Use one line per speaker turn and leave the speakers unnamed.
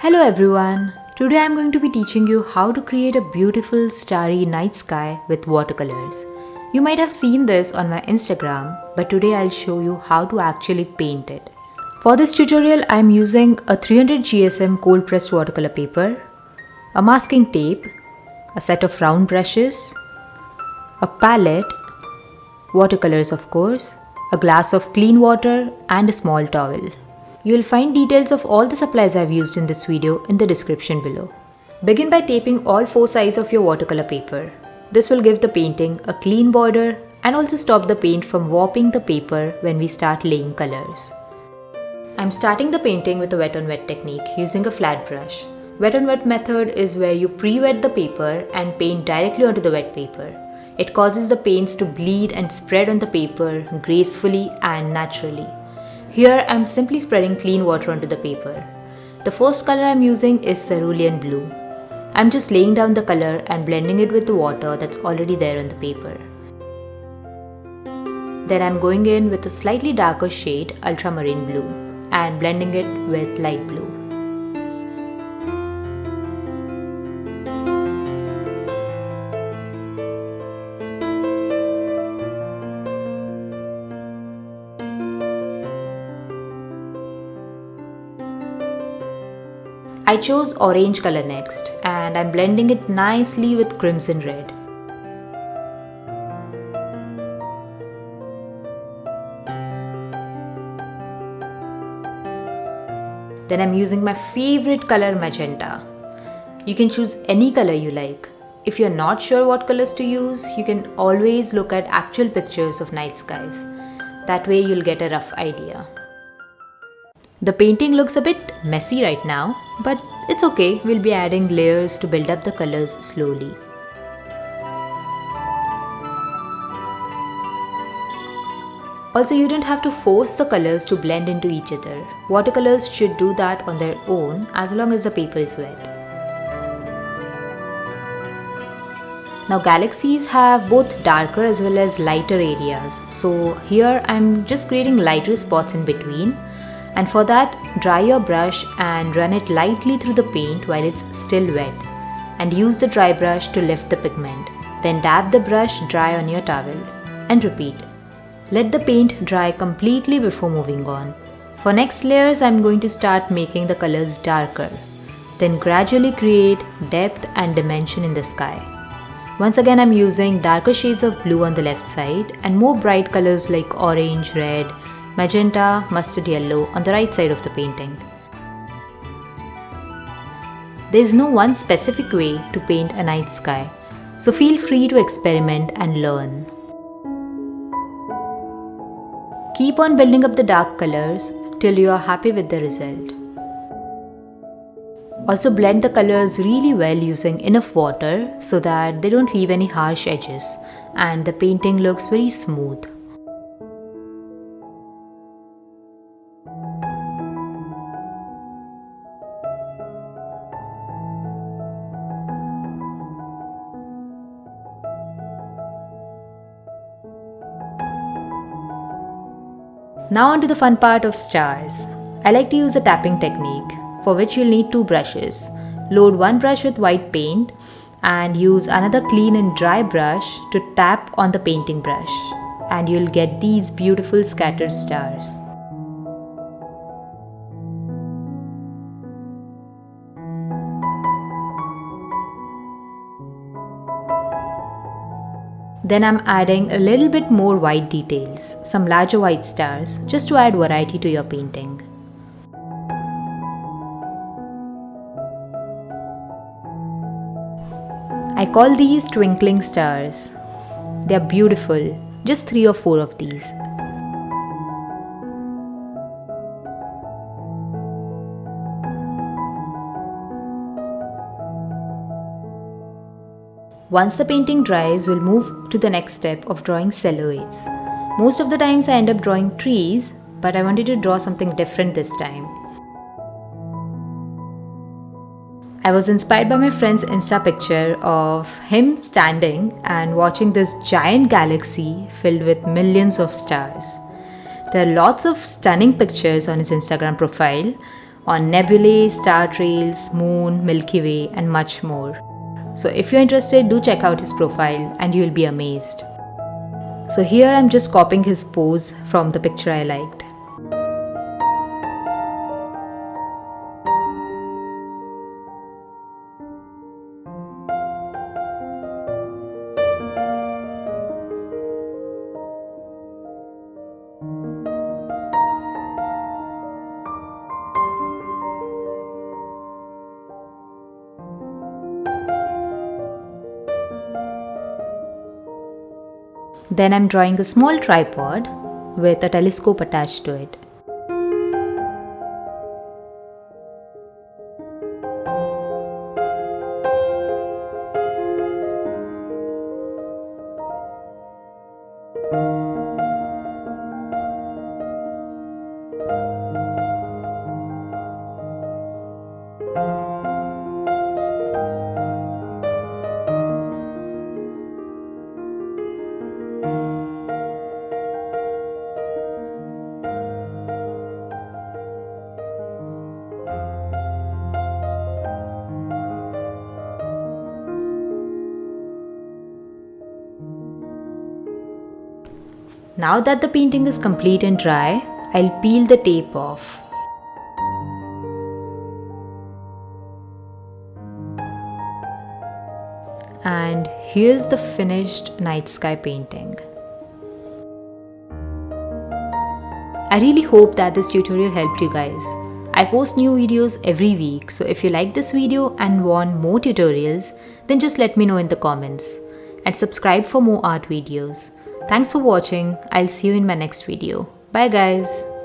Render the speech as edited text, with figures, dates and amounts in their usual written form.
Hello everyone! Today I am going to be teaching you how to create a beautiful starry night sky with watercolors. You might have seen this on my Instagram, but today I'll show you how to actually paint it. For this tutorial I am using a 300 GSM cold pressed watercolor paper, a masking tape, a set of round brushes, a palette, watercolors of course, a glass of clean water and a small towel. You will find details of all the supplies I have used in this video in the description below. Begin by taping all four sides of your watercolor paper. This will give the painting a clean border and also stop the paint from warping the paper when we start laying colors. I am starting the painting with a wet on wet technique using a flat brush. Wet on wet method is where you pre-wet the paper and paint directly onto the wet paper. It causes the paints to bleed and spread on the paper gracefully and naturally. Here I am simply spreading clean water onto the paper. The first color I am using is cerulean blue. I am just laying down the color and blending it with the water that's already there on the paper. Then I am going in with a slightly darker shade, ultramarine blue, and blending it with light blue. I chose orange color next and I'm blending it nicely with crimson red. Then I'm using my favorite color magenta. You can choose any color you like. If you're not sure what colors to use, you can always look at actual pictures of night skies. That way you'll get a rough idea. The painting looks a bit messy right now, but it's okay, we'll be adding layers to build up the colors slowly. Also, you don't have to force the colors to blend into each other. Watercolors should do that on their own as long as the paper is wet. Now galaxies have both darker as well as lighter areas. So here I'm just creating lighter spots in between. And for that, dry your brush and run it lightly through the paint while it's still wet. And use the dry brush to lift the pigment. Then dab the brush dry on your towel. And repeat. Let the paint dry completely before moving on. For next layers, I'm going to start making the colors darker. Then gradually create depth and dimension in the sky. Once again, I'm using darker shades of blue on the left side and more bright colors like orange, red, magenta, mustard yellow on the right side of the painting. There is no one specific way to paint a night sky, so feel free to experiment and learn. Keep on building up the dark colors till you are happy with the result. Also blend the colors really well using enough water so that they don't leave any harsh edges and the painting looks very smooth. Now onto the fun part of stars. I like to use a tapping technique, for which you'll need two brushes. Load one brush with white paint and use another clean and dry brush to tap on the painting brush. And you'll get these beautiful scattered stars. Then I'm adding a little bit more white details, some larger white stars, just to add variety to your painting. I call these twinkling stars. They are beautiful, just 3 or 4 of these. Once the painting dries, we'll move to the next step of drawing silhouettes. Most of the times I end up drawing trees, but I wanted to draw something different this time. I was inspired by my friend's Insta picture of him standing and watching this giant galaxy filled with millions of stars. There are lots of stunning pictures on his Instagram profile, on nebulae, star trails, moon, Milky Way, and much more. So if you're interested, do check out his profile and you'll be amazed. So here I'm just copying his pose from the picture I liked. Then I'm drawing a small tripod with a telescope attached to it. Now that the painting is complete and dry, I'll peel the tape off. And here's the finished night sky painting. I really hope that this tutorial helped you guys. I post new videos every week, so if you like this video and want more tutorials, then just let me know in the comments. And subscribe for more art videos. Thanks for watching. I'll see you in my next video. Bye guys.